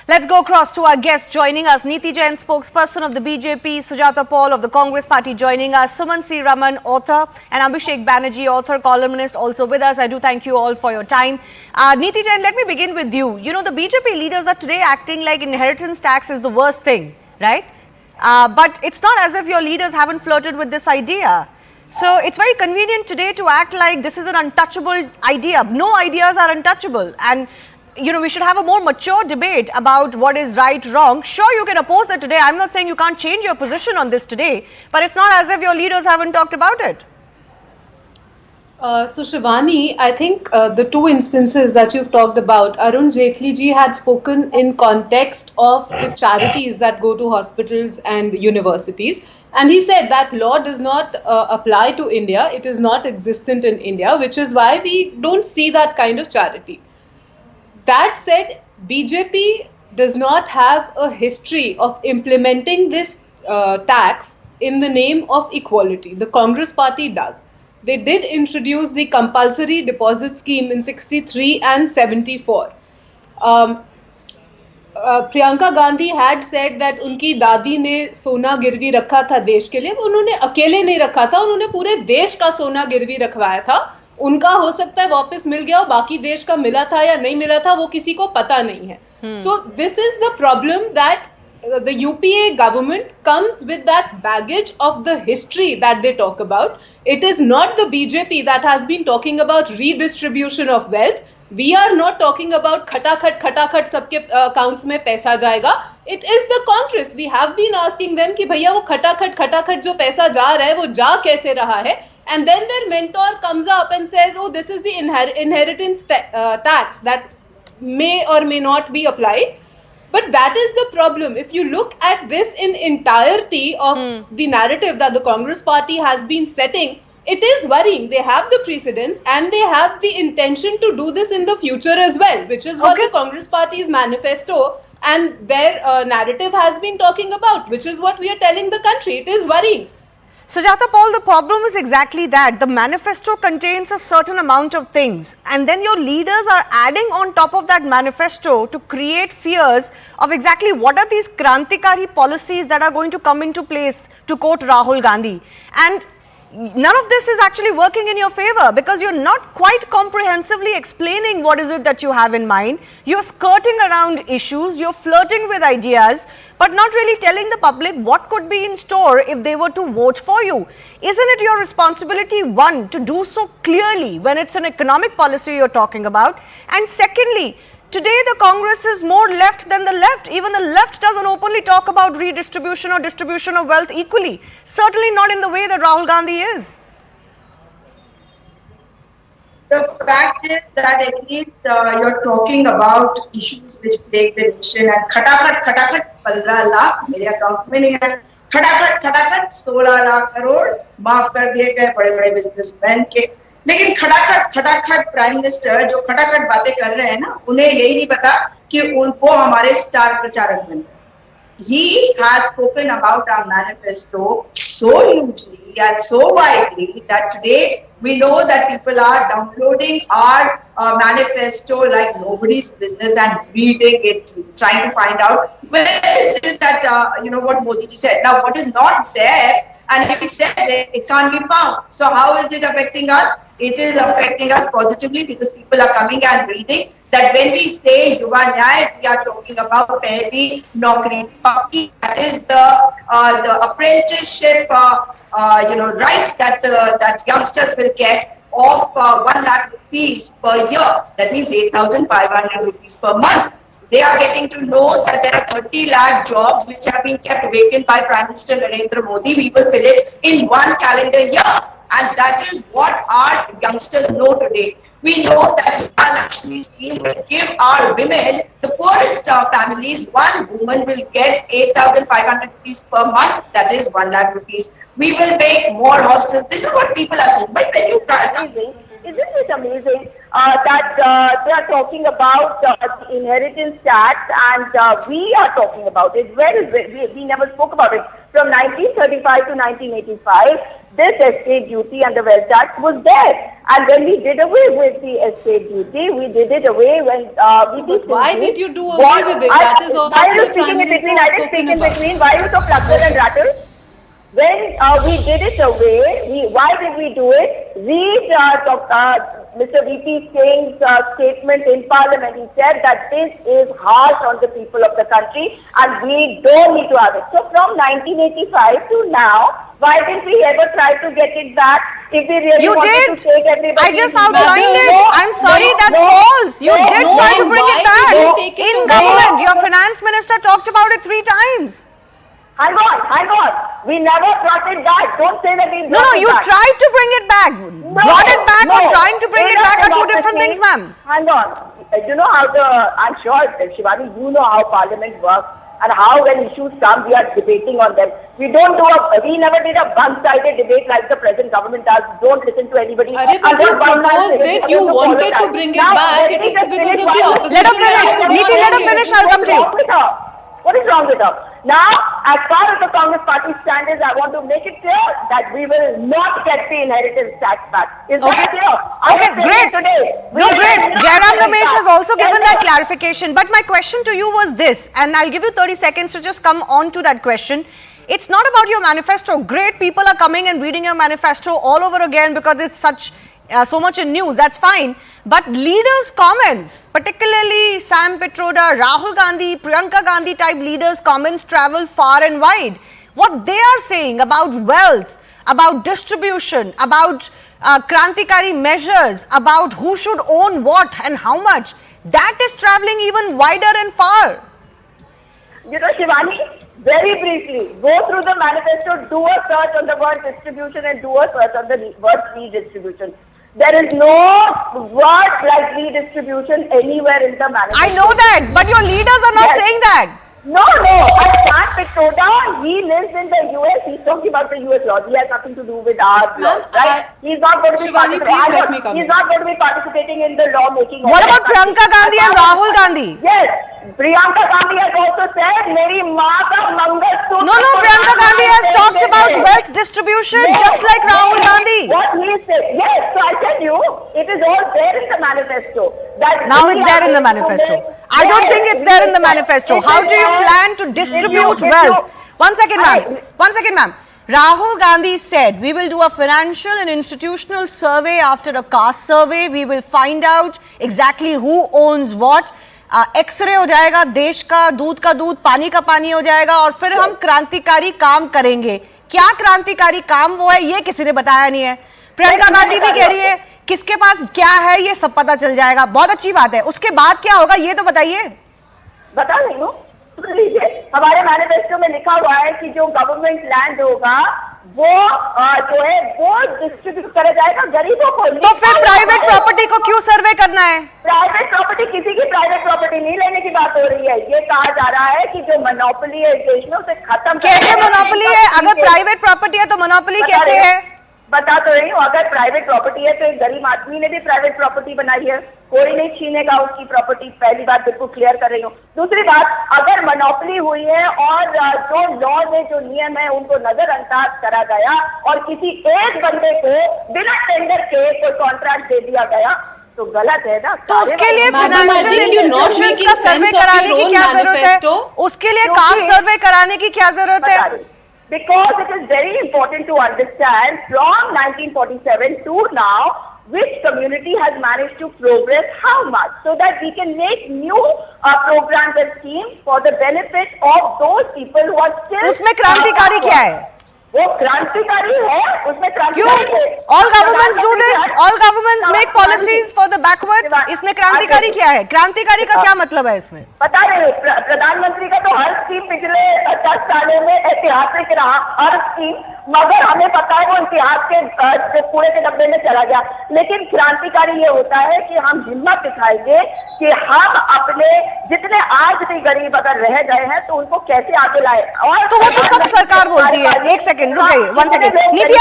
Let's go across to our guest joining us. Neeti Jain, spokesperson of the BJP, Sujata Paul of the Congress Party joining us, Suman C. Raman, author, and Abhishek Banerjee, author, columnist, also with us. I do thank you all for your time. Neeti Jain, let me begin with you. You know, the BJP leaders are today acting like inheritance tax is the worst thing, right? But it's not as if your leaders haven't flirted with this idea. So it's very convenient today to act like this is an untouchable idea. No ideas are untouchable. And you know, we should have a more mature debate about what is right, wrong. Sure, you can oppose it today. I'm not saying you can't change your position on this today, but it's not as if your leaders haven't talked about it. So Shivani, I think the two instances that you've talked about, Arun Jaitley ji had spoken in context of the charities that go to hospitals and universities. And he said that law does not apply to India. It is not existent in India, which is why we don't see that kind of charity. That said, BJP does not have a history of implementing this tax in the name of equality. The Congress Party does. They did introduce the compulsory deposit scheme in 63 and 74. Priyanka Gandhi had said that उनकी दादी ने सोना गिरवी रखा था देश के लिए, उन्होंने अकेले नहीं रखा था, उन्होंने पूरे देश का सोना गिरवी रखवाया था. उनका हो सकता है वापस मिल गया, बाकी देश का मिला था या नहीं मिला था वो किसी को पता नहीं है. So this is the problem, that the UPA government comes with that baggage of the history that they talk about. It is not the BJP that has been talking about redistribution of wealth. We are not talking about खटाखट सबके accounts में पैसा जाएगा. It is the Congress. We have been asking them कि भैया वो खटाखट जो पैसा जा रहा है वो जा कैसे रहा है. And then their mentor comes up and says, oh, this is the inheritance tax that may or may not be applied. But that is the problem. If you look at this in entirety of the narrative that the Congress Party has been setting, it is worrying. They have the precedents and they have the intention to do this in the future as well, which is what the Congress Party's manifesto and their narrative has been talking about, which is what we are telling the country. It is worrying. Sujata Paul, the problem is exactly that. The manifesto contains a certain amount of things, and then your leaders are adding on top of that manifesto to create fears of exactly what are these Krantikari policies that are going to come into place, to quote Rahul Gandhi. And none of this is actually working in your favor because you're not quite comprehensively explaining what is it that you have in mind. You're skirting around issues, you're flirting with ideas, but not really telling the public what could be in store if they were to vote for you. Isn't it your responsibility, one, to do so clearly when it's an economic policy you're talking about? And secondly, today the Congress is more left than the left. Even the left doesn't openly talk about redistribution or distribution of wealth equally. Certainly not in the way that Rahul Gandhi is. The fact is that at least you're talking about issues which plague the nation, and खटाखट 15 lakh मेरे account में नहीं है, खटाखट 16 लाख करोड़ माफ कर दिए गए बड़े बड़े बिजनेसमैन के. लेकिन खटाखट प्राइम मिनिस्टर जो खटाखट बातें कर रहे हैं ना, उन्हें यही नहीं पता कि उनको हमारे स्टार प्रचारक बने. He has spoken about our manifesto so hugely and so widely that today we know that people are downloading our manifesto like nobody's business and reading it, trying to find out where is it that, what Modi ji said. Now, what is not there, and if he said it can't be found. So how is it affecting us? It is affecting us positively because people are coming and reading that when we say Yuva Nyay, we are talking about Pehli Naukri Pakki. That is the apprenticeship rights that youngsters will get of 1 lakh rupees per year. That means 8,500 rupees per month. They are getting to know that there are 30 lakh jobs which have been kept vacant by Prime Minister Narendra Modi. We will fill it in 1 calendar year. And that is what our youngsters know today. We know that Mahalakshmi scheme will give our women, the poorest families, one woman will get 8,500 rupees per month. That is 1 lakh rupees. We will make more hostels. This is what people are saying. But when you isn't it amazing that they are talking about the inheritance tax and we are talking about it? Where is it? We never spoke about it. From 1935 to 1985, this estate duty and the wealth tax was there. And when we did away with the estate duty, we did it away when we But why did you do away with it? That is all. Why are you speaking in between? I didn't speak in between. Why are you so flustered and rattled? When we did it away, why did we do it? Read Mr. VP Singh's statement in Parliament. He said that this is harsh on the people of the country and we don't need to have it. So from 1985 to now, why didn't we ever try to get it back? If we really You wanted did. to take everybody, I just outlined it. I'm sorry, that's false. You did try to bring it back. In government, your finance minister talked about it 3 times. Hang on. We never brought it back. Don't say that we No, you tried to bring it back. Brought it back or trying to bring it back are 2 different things, ma'am. Hang on. You know how I'm sure, Shivani, you know how Parliament works and how when issues come, we are debating on them. We never did a one-sided debate like the present government does. Don't listen to anybody. But you proposed it, you wanted to bring it back. It is because of the opposition. Let her finish. Neeti, let her finish. I'll come to you. What is wrong with her? Now, as far as the Congress party stand is, I want to make it clear that we will not get the inheritance tax back. Is that clear? Okay, great. No, great. Jairam Ramesh has also given that clarification. But my question to you was this, and I'll give you 30 seconds to just come on to that question. It's not about your manifesto. Great people are coming and reading your manifesto all over again because it's so much in news. That's fine. But leaders' comments, particularly Sam Pitroda, Rahul Gandhi, Priyanka Gandhi type leaders' comments travel far and wide. What they are saying about wealth, about distribution, about Krantikari measures, about who should own what and how much, that is traveling even wider and far. You know, Shivani, very briefly, go through the manifesto, do a search on the word distribution and do a search on the word redistribution. There is no word like redistribution anywhere in the manifesto. I know that, but your leaders are not saying that. No. And Sam Pitroda, he lives in the US. He's talking about the US law. He has nothing to do with our law, right? He's not going to be participating. He's not going to be participating in the law making. What about Priyanka Gandhi and Rahul Gandhi? Yes, Priyanka Gandhi has also said, "Meri maa ka mangalsutra." No, Priyanka Gandhi has talked about wealth distribution just like Rahul Gandhi. What he said, yes. So I tell you, it is all there in the manifesto. Now it's there in the manifesto. I don't think it's there in the manifesto. How do you plan to distribute wealth? One second, ma'am. Rahul Gandhi said, we will do a financial and institutional survey after a caste survey. We will find out exactly who owns what. X ray हो जाएगा, देश का दूध पानी का पानी हो जाएगा और फिर हम क्रांतिकारी काम करेंगे. क्या क्रांतिकारी काम वो है ये किसी ने बताया नहीं है. प्रियंका गांधी भी कह रही है किसके पास क्या है ये सब पता चल जाएगा. बहुत अच्छी बात है. उसके बाद क्या होगा ये तो बताइए. बता रही हूँ, सुन लीजिए. हमारे मैनिफेस्टो में लिखा हुआ है कि जो गवर्नमेंट लैंड होगा वो जो है वो डिस्ट्रीब्यूट करा जाएगा गरीबों को. तो फिर प्राइवेट प्रॉपर्टी को क्यों सर्वे करना है? प्राइवेट प्रॉपर्टी, किसी की प्राइवेट प्रॉपर्टी नहीं लेने की बात हो रही है. ये कहा जा रहा है कि जो मोनोपोली है देश में उसे खत्म. कैसे मोनोपोली है? अगर प्राइवेट प्रॉपर्टी है तो मोनोपोली कैसे है? बता तो रही हूँ. अगर प्राइवेट प्रॉपर्टी है तो एक गरीब आदमी ने भी प्राइवेट प्रॉपर्टी बनाई है. कोई नहीं छीनेगा उसकी प्रॉपर्टी. पहली बात बिल्कुल क्लियर कर रही हूँ. दूसरी बात, अगर मोनोपोली हुई है और जो लॉ में जो नियम है उनको नजरअंदाज करा गया और किसी एक बंदे को बिना टेंडर के कोई कॉन्ट्रैक्ट दे दिया गया तो गलत है ना. तो उसके लिए फाइनेंशियल इंस्टीट्यूशंस का सर्वे कराने की क्या जरूरत है? उसके लिए कास्ट सर्वे कराने की क्या जरूरत है? Because it is very important to understand from 1947 to now which community has managed to progress how much, so that we can make new programs and schemes for the benefit of those people who are still. उसमें क्रांतिकारी क्या है? वो क्रांतिकारी है. उसमें क्यों? क्रांतिकारी. All governments do this. All governments make policies for the backward. इसमें क्रांतिकारी क्या है? क्रांतिकारी का क्या मतलब है इसमें? बता रहे हो, प्रधानमंत्री का तो हर स्कीम पिछले 10 सालों में ऐतिहासिक रहा. हर स्कीम, मगर हमें पता है वो इतिहास के कूड़े के डब्बे में चला गया. लेकिन क्रांतिकारी ये होता है कि हम हिम्मत दिखाएंगे कि हम अपने जितने आज भी गरीब अगर रह गए हैं तो उनको कैसे आगे लाए. और तो वो तो सब सरकार बोलती है. एक सेकंड रुक जाइए. 1 सेकंड. नीति